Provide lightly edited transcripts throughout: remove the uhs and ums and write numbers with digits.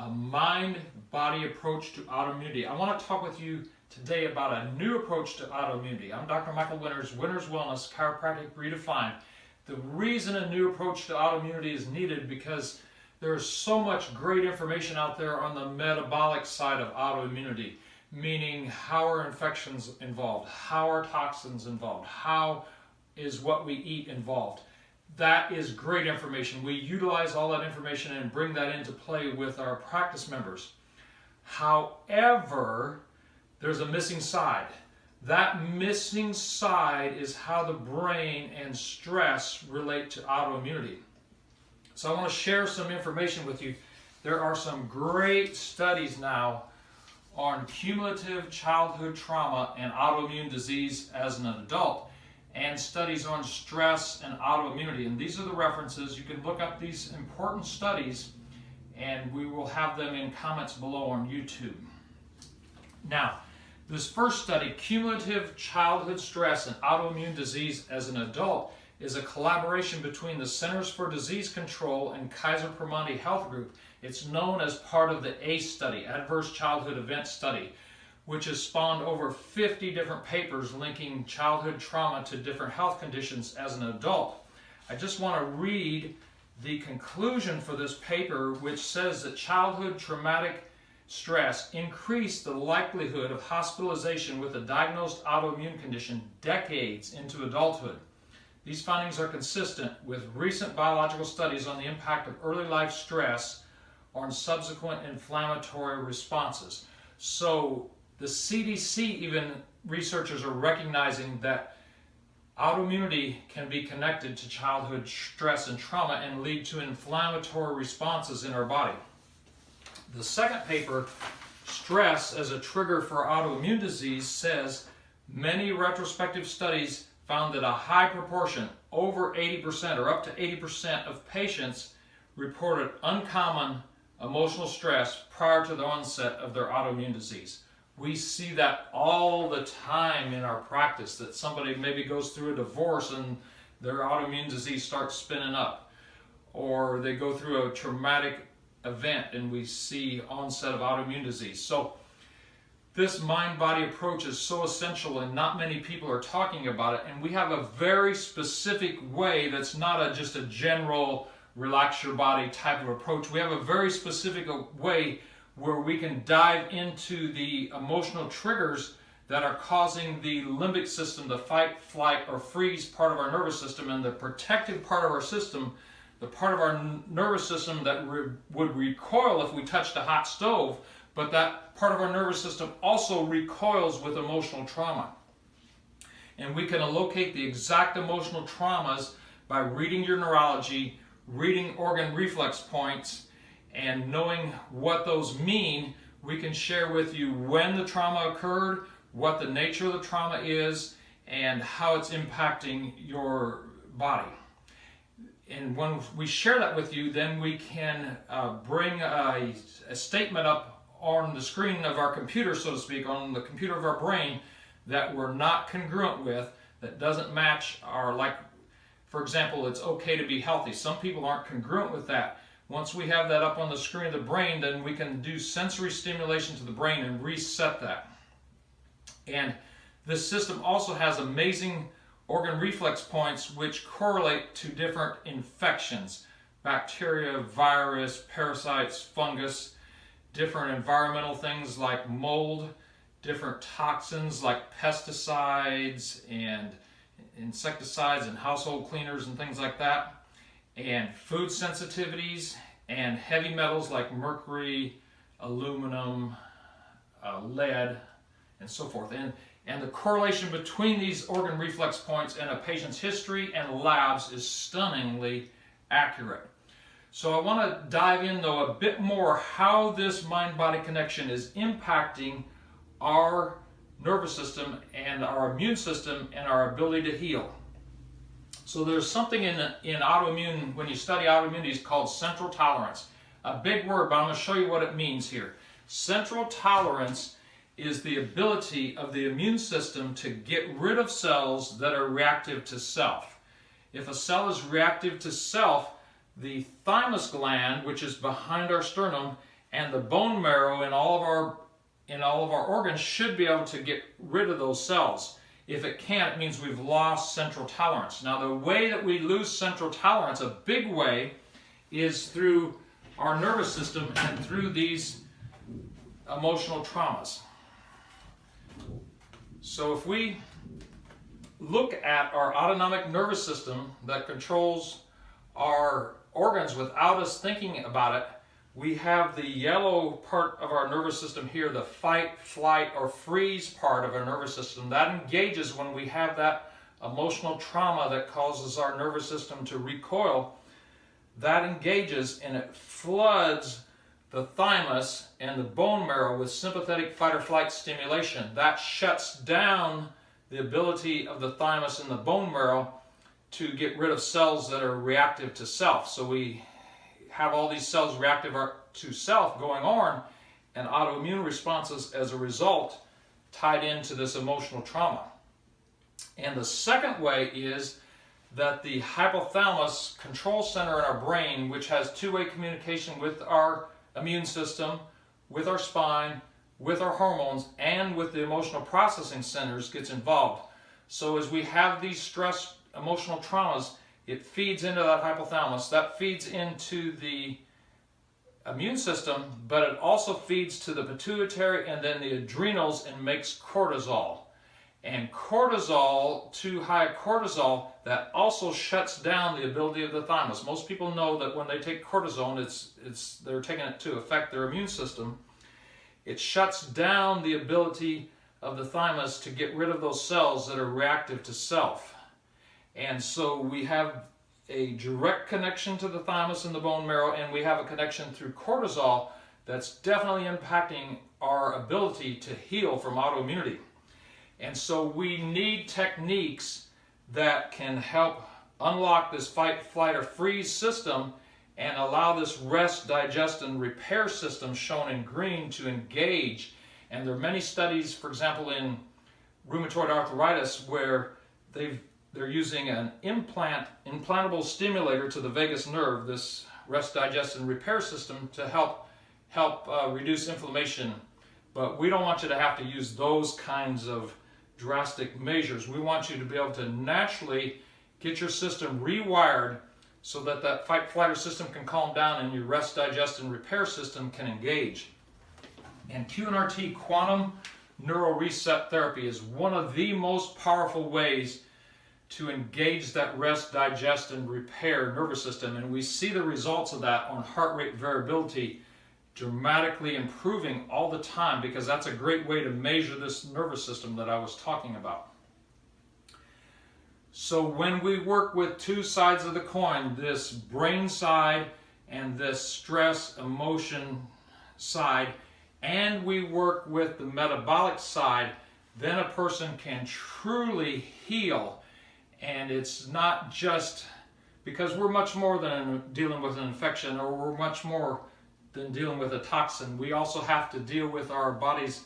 a mind-body approach to autoimmunity. I want to talk with you today about a new approach to autoimmunity. I'm Dr. Michael Winters, Winters Wellness, Chiropractic Redefined. The reason a new approach to autoimmunity is needed because there's so much great information out there on the metabolic side of autoimmunity, meaning how are infections involved, how are toxins involved, how is what we eat involved. That is great information. We utilize all that information and bring that into play with our practice members. However, there's a missing side. That missing side is how the brain and stress relate to autoimmunity. So I want to share some information with you. There are some great studies now on cumulative childhood trauma and autoimmune disease as an adult, and studies on stress and autoimmunity. And these are the references. You can look up these important studies, and we will have them in comments below on YouTube. Now, this first study, Cumulative Childhood Stress and Autoimmune Disease as an Adult, is a collaboration between the Centers for Disease Control and Kaiser Permanente Health Group. It's known as part of the ACE study, Adverse Childhood Event Study, which has spawned over 50 different papers linking childhood trauma to different health conditions as an adult. I just want to read the conclusion for this paper, which says that childhood traumatic stress increased the likelihood of hospitalization with a diagnosed autoimmune condition decades into adulthood. These findings are consistent with recent biological studies on the impact of early life stress on subsequent inflammatory responses. So the CDC, even researchers are recognizing that autoimmunity can be connected to childhood stress and trauma and lead to inflammatory responses in our body. The second paper, Stress as a Trigger for Autoimmune Disease, says many retrospective studies found that a high proportion, over 80% or up to 80% of patients reported uncommon emotional stress prior to the onset of their autoimmune disease. We see that all the time in our practice, that somebody maybe goes through a divorce and their autoimmune disease starts spinning up, or they go through a traumatic event and we see onset of autoimmune disease. So this mind-body approach is so essential and not many people are talking about it, and we have a very specific way that's not just a general relax your body type of approach. We have a very specific way where we can dive into the emotional triggers that are causing the limbic system, the fight, flight, or freeze part of our nervous system, and the protective part of our system, the part of our nervous system that would recoil if we touched a hot stove, but that part of our nervous system also recoils with emotional trauma. And we can locate the exact emotional traumas by reading your neurology, reading organ reflex points, and knowing what those mean. We can share with you when the trauma occurred, what the nature of the trauma is, and how it's impacting your body. And when we share that with you, then we can bring a statement up on the screen of our computer, so to speak, on the computer of our brain, that we're not congruent with, that doesn't match our, like, for example, it's okay to be healthy. Some people aren't congruent with that. Once we have that up on the screen of the brain, then we can do sensory stimulation to the brain and reset that. And this system also has amazing organ reflex points which correlate to different infections, bacteria, virus, parasites, fungus, different environmental things like mold, different toxins like pesticides and insecticides and household cleaners and things like that, and food sensitivities, and heavy metals like mercury, aluminum, lead, and so forth. And the correlation between these organ reflex points and a patient's history and labs is stunningly accurate. So I want to dive in, though, a bit more how this mind-body connection is impacting our nervous system and our immune system and our ability to heal. So there's something in autoimmune, when you study autoimmunity, called central tolerance. A big word, but I'm going to show you what it means here. Central tolerance is the ability of the immune system to get rid of cells that are reactive to self. If a cell is reactive to self, the thymus gland, which is behind our sternum, And the bone marrow in all of our organs should be able to get rid of those cells. If it can't, it means we've lost central tolerance. Now, the way that we lose central tolerance, a big way, is through our nervous system and through these emotional traumas. So if we look at our autonomic nervous system that controls our organs without us thinking about it, we have the yellow part of our nervous system here, the fight, flight, or freeze part of our nervous system. That engages when we have that emotional trauma that causes our nervous system to recoil. That engages and it floods the thymus and the bone marrow with sympathetic fight or flight stimulation. That shuts down the ability of the thymus and the bone marrow to get rid of cells that are reactive to self. So we have all these cells reactive to self going on, and autoimmune responses as a result tied into this emotional trauma. And the second way is that the hypothalamus control center in our brain, which has two-way communication with our immune system, with our spine, with our hormones, and with the emotional processing centers, gets involved. So as we have these stress emotional traumas, it feeds into that hypothalamus. That feeds into the immune system, but it also feeds to the pituitary and then the adrenals and makes cortisol. And cortisol, too high cortisol, that also shuts down the ability of the thymus. Most people know that when they take cortisone, they're taking it to affect their immune system. It shuts down the ability of the thymus to get rid of those cells that are reactive to self. And so we have a direct connection to the thymus and the bone marrow, and we have a connection through cortisol that's definitely impacting our ability to heal from autoimmunity. And so we need techniques that can help unlock this fight, flight, or freeze system and allow this rest, digest, and repair system shown in green to engage. And there are many studies, for example, in rheumatoid arthritis, where they're using an implantable stimulator to the vagus nerve, this rest, digest, and repair system, to help reduce inflammation. But we don't want you to have to use those kinds of drastic measures. We want you to be able to naturally get your system rewired so that that fight, flight, or system can calm down and your rest, digest, and repair system can engage. And QNRT, quantum neural reset therapy, is one of the most powerful ways to engage that rest, digest, and repair nervous system. And we see the results of that on heart rate variability dramatically improving all the time, because that's a great way to measure this nervous system that I was talking about. So when we work with two sides of the coin, this brain side and this stress emotion side, and we work with the metabolic side, then a person can truly heal. And it's not just because we're much more than dealing with an infection, or we're much more than dealing with a toxin. We also have to deal with our body's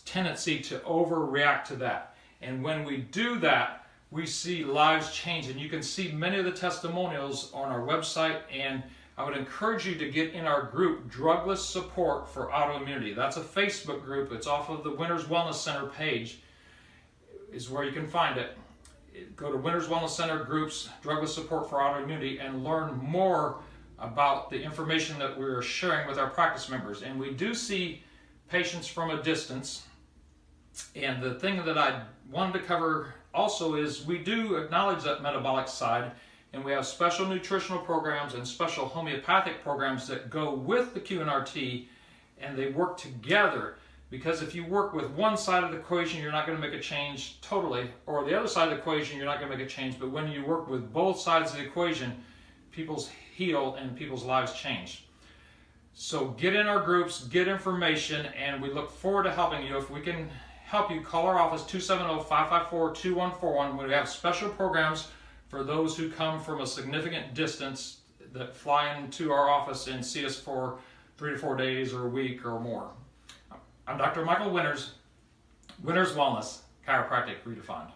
tendency to overreact to that. And when we do that, we see lives change. And you can see many of the testimonials on our website, and I would encourage you to get in our group, Drugless Support for Autoimmunity. That's a Facebook group. It's off of the Winners Wellness Center page, is where you can find it. Go to Winners Wellness Center groups, Drugless Support for Autoimmunity, and learn more about the information that we're sharing with our practice members. And we do see patients from a distance. And the thing that I wanted to cover also is we do acknowledge that metabolic side, and we have special nutritional programs and special homeopathic programs that go with the QNRT, and they work together. Because if you work with one side of the equation, you're not going to make a change totally, or the other side of the equation, you're not going to make a change. But when you work with both sides of the equation, people's heal and people's lives change. So get in our groups, get information, and we look forward to helping you. If we can help you, call our office, 270-554-2141. We have special programs for those who come from a significant distance that fly into our office and see us for 3 to 4 days or a week or more. I'm Dr. Michael Winters, Winters Wellness, Chiropractic Redefined.